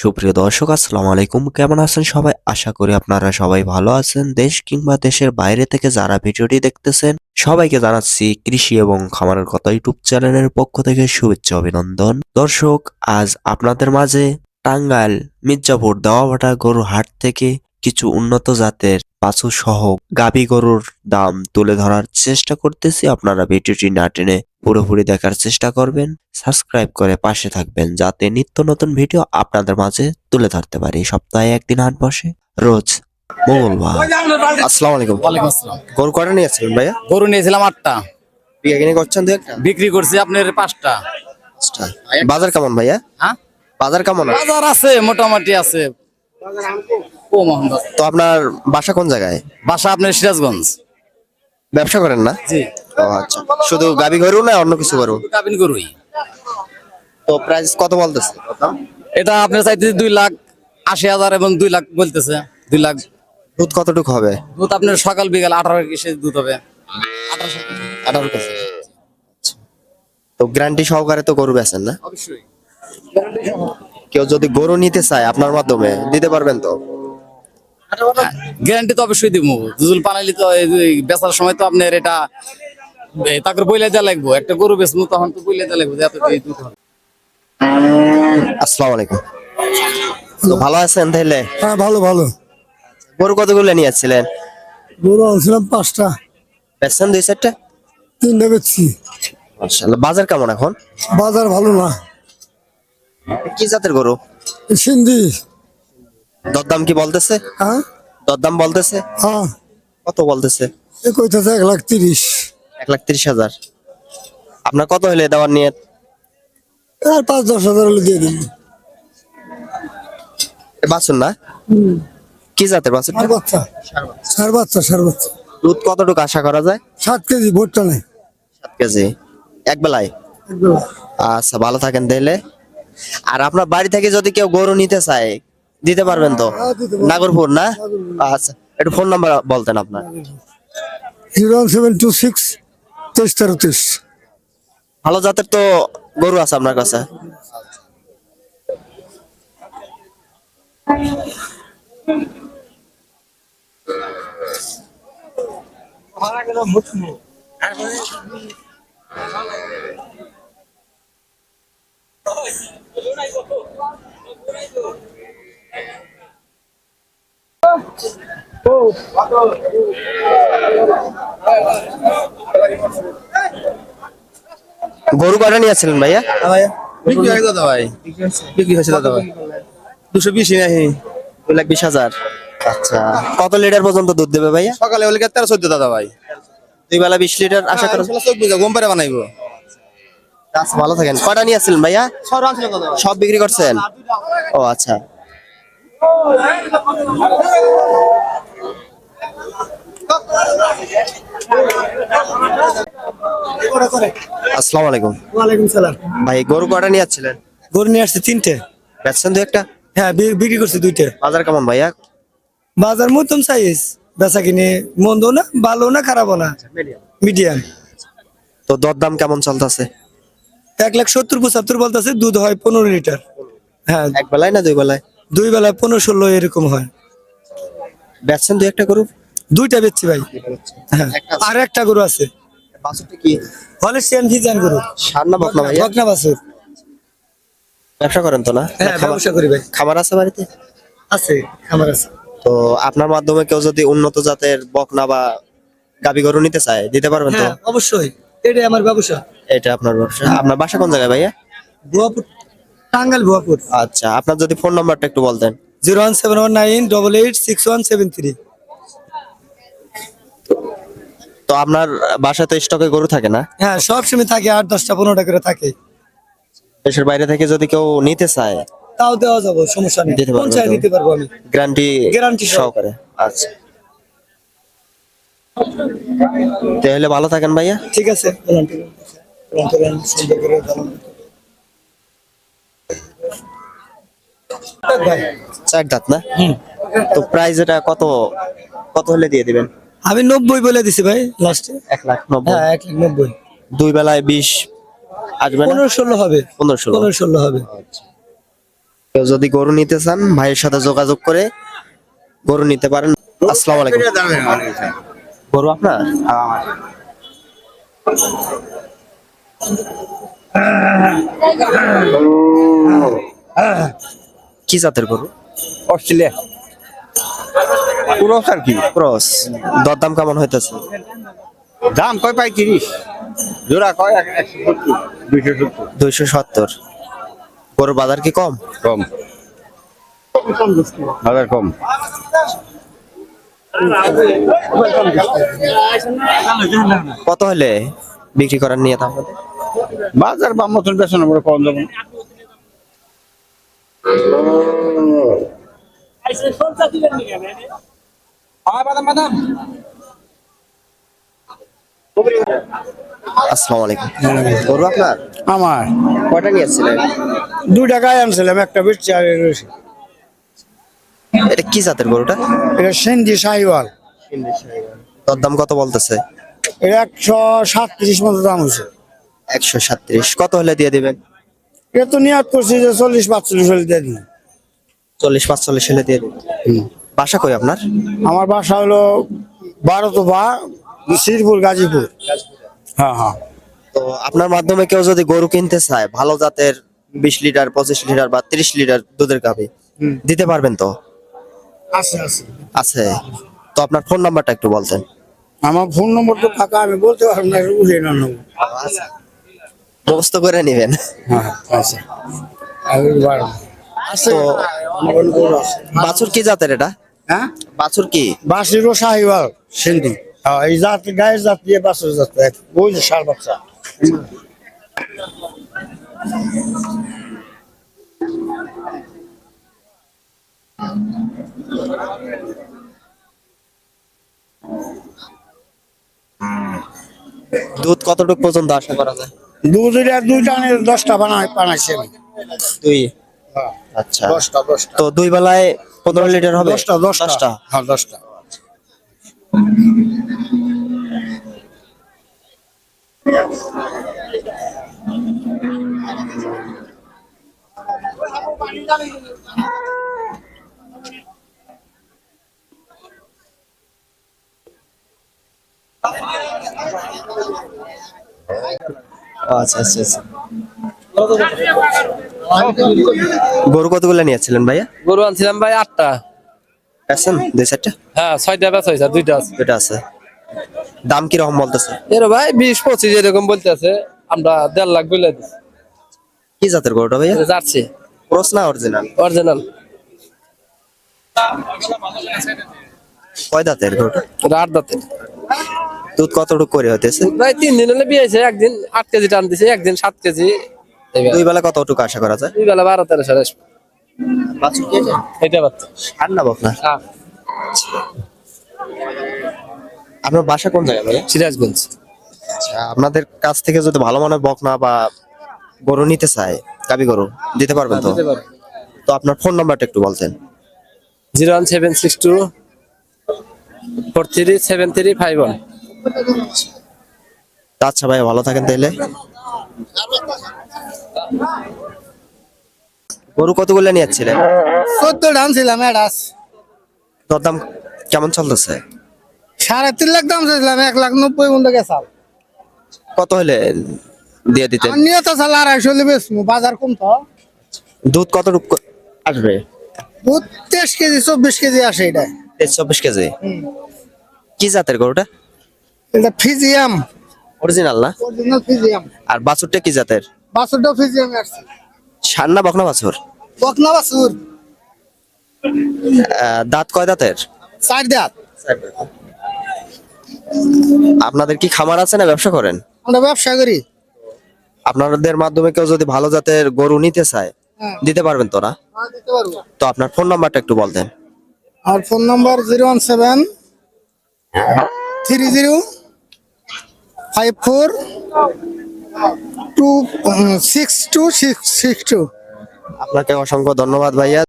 সুপ্রিয় দর্শক আসসালামু আলাইকুম, কেমন আছেন সবাই? আশা করি আপনারা সবাই ভালো আছেন। দেশ কিংবা দেশের বাইরে থেকে যারা ভিডিওটি দেখতেছেন সবাইকে জানাচ্ছি কৃষি এবং খামারের কথা ইউটিউব চ্যানেলের পক্ষ থেকে শুভেচ্ছা অভিনন্দন। দর্শক, আজ আপনাদের মাঝে টাঙ্গাইল মির্জাপুর দেওয়াভাটা গরুর হাট থেকে কিছু উন্নত জাতের বাছুর সহ গাভী গরুর দাম তুলে ধরার চেষ্টা করতেছি। আপনারা ভিডিওটি না টেনে পুরোপুরি দেখার চেষ্টা করবেন, সাবস্ক্রাইব করে পাশে থাকবেন যাতে নিত্য নতুন ভিডিও আপনাদের মাঝে তুলে ধরতে পারি। সপ্তাহে একদিন হাট বসে, রোজ মঙ্গলবার। আসসালামু আলাইকুম। ওয়ালাইকুম আসসালাম। গরু কয়টা নিয়েছিলেন ভাইয়া? গরু নিয়েছিলাম 8টা, বিক্রি করছেন দু একটা? বিক্রি করছি আপনার 5টা। আচ্ছা, বাজার কেমন ভাইয়া? হ্যাঁ, বাজার কেমন আছে? বাজার আছে, মোটামুটি আছে। ও মোহাম্মদ, তো আপনার বাসা কোন জায়গায়? বাসা আপনার সিরাজগঞ্জ। ব্যবসা করেন না? জি, ও আচ্ছা, শুধু গাভী গরু না অন্য কিছু গরু? গাবিন গরুই। তো প্রাইস কত বলতেছে? এটা আপনার চাইতেছে 2,80,000 এবং 2 লাখ বলতেছে। 2 লাখ দুধ কতটুকু হবে? দুধ আপনার সকাল বিকাল 18 কেজি দুধ হবে। 18 কেজি। তো গ্যারান্টি সহকারে তো গরু বেচেন না? অবশ্যই কেউ যদি গরু নিতে চায় আপনার মাধ্যমে দিতে পারবেন তো? গ্যারান্টি তো অবশ্যই দিব। দুধ পানাইলে তো এই বেচার সময় তো আপনার এটা তাকে বইলে দেওয়া লাগবে। একটা গরু বেচবো তখন তো বইলে দেওয়া লাগবে যে এত এই দুধ হবে। আসসালামু আলাইকুম। তো ভালো আছেন তাহলে? হ্যাঁ, ভালো ভালো। গরু কতগুলো নিয়েছিলেন? গরু আনছিলাম 5টা, বেচছেন 2-4টা? 3টা বেচছি। মাশাআল্লাহ। বাজার কেমন এখন? বাজার ভালো না। কি জাতের গরু? সিন্ধি। দরদাম কি বলতেছে? হ্যাঁ দরদাম বলতেছে? হ্যাঁ, কত বলতেছে? এ কইতাছে 1,30,000। 1,30,000। আপনার কত হলে দেওয়ার নিয়ত? আর 5-10,000 হলে দিয়ে দিন। বাছুর না? কি জাতের বাছুর? সার বাচ্চা, সার বাচ্চা। দুধ কতটুকু আশা করা যায়? 7 কেজি, ভোটটা নেই। 7 কেজি এক বেলায়? আচ্ছা, ভালো থাকেন তাহলে। আর আপনার বাড়ি থেকে যদি কেউ গরু নিতে চায় দিতে পারবেন তো? হ্যাঁ, দিতে পারবো। নাগরপুর না? আচ্ছা, একটু ফোন নাম্বার বলতেন আপনার। 01726 23 ভালো জাতের তো গরু আছে আপনার কাছে? গরু কয়টা নিয়েছিলেন ভাইয়া? বিক্রি হয়ে দাদা ভাই, বিক্রি হয়েছে দাদা ভাই। 220 নাহি, 2,20,000। আচ্ছা, কত লিটার পর্যন্ত দুধ দেবে ভাইয়া? সকালে হলে 13-14 দাদা ভাই। দুই বেলা 20 লিটার আশা করেন? গম পারে বানাইবো। আচ্ছা, ভালো থাকেন। কয়টা নিয়েছিলেন ভাইয়া? সব বিক্রি করছেন? ও আচ্ছা। আসসালামু আলাইকুম। ওয়ালাইকুম সালাম। ভাই গরু কয়টা নিয়েছিলেন? গরু নিয়ে আসছে 3টে। বেচছেন দু একটা? হ্যাঁ, বিক্রি করছে 2টে। বাজার কেমন ভাইয়া? বাজার মধ্যম সাইজ, বেচা কিনে মন্দ না, ভালো না, খারাপও না, মিডিয়াম। তো দরদাম কেমন চলতেছে? 1,70,75 বলতেছে। দুধ হয় 15 লিটার। হ্যাঁ, এক বেলায় না দুই বেলায়? 2 বেলা 15-16 এরকম হয়। বেচছেন দু একটা গরু? 2টা বেচছি ভাই। হ্যাঁ, আর একটা গরু আছে। বাছুরটা কি? হলিস্টিয়ান ফিজিয়ান গরু। সার না বকনা ভাইয়া? বকনা বাছুর। ব্যবসা করেন তো না? হ্যাঁ, ব্যবসা করি ভাই। খামার আছে বাড়িতে? আছে, খামার আছে। তো আপনার মাধ্যমে কেউ যদি উন্নত জাতের বকনা বা গাভী গরু নিতে চায় দিতে পারবেন তো? হ্যাঁ, অবশ্যই, এটাই আমার ব্যবসা। এটা আপনার ব্যবসা। আপনার বাসা কোন জায়গায় ভাইয়া? ভুয়াপুর, টাঙ্গাইল ভুয়াপুর। আচ্ছা, আপনার যদি ফোন নাম্বারটা একটু বলতেন। 01719888673। তো আপনার বাসাতে স্টকে গরু থাকে না? হ্যাঁ, সব সময় থাকে, 8-10টা 15টা করে থাকে। দেশের বাইরে থেকে যদি কেউ নিতে চায় তাও দেওয়া যাবে, সমস্যা নেই। দিতে পারবেন কোন চাই তো? দিতে পারবো আমি, গ্যারান্টি গ্যারান্টি সহকারে? আচ্ছা, তাহলে ভালো থাকেন ভাইয়া। ঠিক আছে। সুন্দর করে ভালো। ভাই, 4 দাঁত না? তো প্রাইস এটা কত কত হলে দিয়ে দিবেন? আমি 90 বলে দিছি ভাই লাস্টে। 1,90,000? হ্যাঁ, 1,90,000। দুই বেলায় 20 আসবে না? 15-16 হবে। 15-16? 15-16 হবে। কেউ যদি গরু নিতে চান ভাইয়ের সাথে যোগাযোগ করে গরু নিতে পারেন। আসসালামু আলাইকুম। গরু আপনার? কি জাতের গরু? অস্ট্রেলিয়া পুরো আর কি ক্রস। দরদাম কেমন হইতেছে? দাম কয় পাই 30 জোড়া কয় 170 270। গরুর বাজার কি কম? কম বাজার কম। কত হলে বিক্রি করার নিয়ত আপনাদের? বাজার বা মতন বেচন আমরা কম যাবো না। আসসালামু আলাইকুম। গরু আপনার? আমার কয়টা নিয়েছিলেন? 2 টাকায় আনছিলাম, একটা বেচছি আর রয়েছে। এটা কি জাতের গরুটা? এটা সেন্দি সাহিওয়াল। দরদাম কত বলতেছে? এটা 137 মতো দাম হয়েছে। 137। কত হলে দিয়ে দিবেন? এটা তো নিয়াত করছি যে 40-45 হলে দিয়ে দিন। 40-45 হলে দিয়ে দিবেন। বাসা কই আপনার? আমার বাসা হলো 12 শ্রীপুর গাজীপুর। হ্যাঁ হ্যাঁ। তো আপনার মাধ্যমে কেউ যদি গরু কিনতে চায় ভালো জাতের 20 লিটার 25 লিটার বা 30 লিটার দুধের গাভী দিতে পারবেন তো? আছে আছে। আছে। তো আপনার ফোন নাম্বারটা একটু বলতেন। আমার ফোন নম্বর তো ফাঁকা, আমি বলতে পারবো না, উঠে না নেবো। মুখস্থ করে নেবেন। হ্যাঁ আচ্ছা। আছে তো আমার গরু আছে। বাছুর কি জাতের এটা? হ্যাঁ বাছুর কি? বাসিরও সাহিওয়াল সেন্দি। হ্যাঁ এই জাত গায়ের জাত দিয়ে বাসের জাত এক ওই যে ষাঁড় বাচ্চা। দুধ কতটুকু পর্যন্ত আশা করা যায়? দুধ এটা 2 টানের 10টা বানাইছি আমি। দুই। হ্যাঁ আচ্ছা। 10টা তো দুই বেলায় 15 লিটার হবে? 10টা। হ্যাঁ 10টা। আচ্ছা আচ্ছা আচ্ছা। গরু কতগুলো নিয়েছিলেন ভাইয়া? গরু আনছিলাম ভাই 8টা। আছেন 2-4টা? হ্যাঁ 6টা বেচা হয়েছে, 2টা আছে। এটা আছে। দাম কি রকম বলতেছে? এর ভাই 20-25 এরকম বলতেছে, আমরা 1.5 লাখ বলে দিচ্ছি। কি জাতের গরুটা ভাইয়া? যাচ্ছে ক্রস না অরিজিনাল? অরিজিনাল। কয় দাঁতের গরুটা? এটা 8 দাঁতের। দুধ কতটুকু করে হতেছে? ভাই 3 দিন হলে বিয়ে হয়েছে, একদিন 8 কেজি টান দিছে, একদিন 7 কেজি। দুই বেলা কতটুকু আশা করা যায়? দুই বেলা 12-13 আসবে। বাছুর কি এটা? এটা বাচ্চা। আর না বকনা? হ্যাঁ আপনার বাসা কোন জায়গায় ভাইয়া? সিরাজগঞ্জ। আচ্ছা, আপনাদের কাছ থেকে যদি ভালো মানের বকনা বা গরু নিতে চায়, গাবি গরু দিতে পারবেন তো? দিতে পারো। তো আপনার ফোন নাম্বারটা একটু বলতেন। 01762 437351। আচ্ছা ভাই, ভালো থাকেন তাইলে। গরু কতগুলো নিয়েছিলেন? 14 আনছিলাম এডাস। দরদাম কেমন চলতেছে? 3.5 লাখ দাম চাইছিলাম, 1,90,000 মতো গেছাল। কত হলে দিয়ে দিতেন? আমার নিয়ত আছে 250 হলে বেচবো, বাজার কম তো। দুধ কতটুকু আসবে? দুধ 23 কেজি 24 কেজি আসে এটা। 24 কেজি। কি জাতের গরুটা? এটা ফিজিয়াম, অরিজিনাল না? অরিজিনাল ফিজিয়াম। আর বাছুরটা কি জাতের? বাছুরটা ফিজিয়াম আসছে। ষাঁড় না বকনা বাছুর? বকনা বাছুর, দাঁত কয় দাঁতের? 4 দাঁত। আপনাদের কি খামার আছে না ব্যবসা করেন? আমরা ব্যবসা করি। আপনাদের মাধ্যমে কেউ যদি ভালো জাতের গরু নিতে চায় হ্যাঁ দিতে পারবেন তো না? হ্যাঁ, দিতে পারবো। তো আপনার ফোন নাম্বারটা একটু বলতেন। আর ফোন নাম্বার 017 30 54 2 62 662। আপনাকে অসংখ্য ধন্যবাদ ভাইয়া।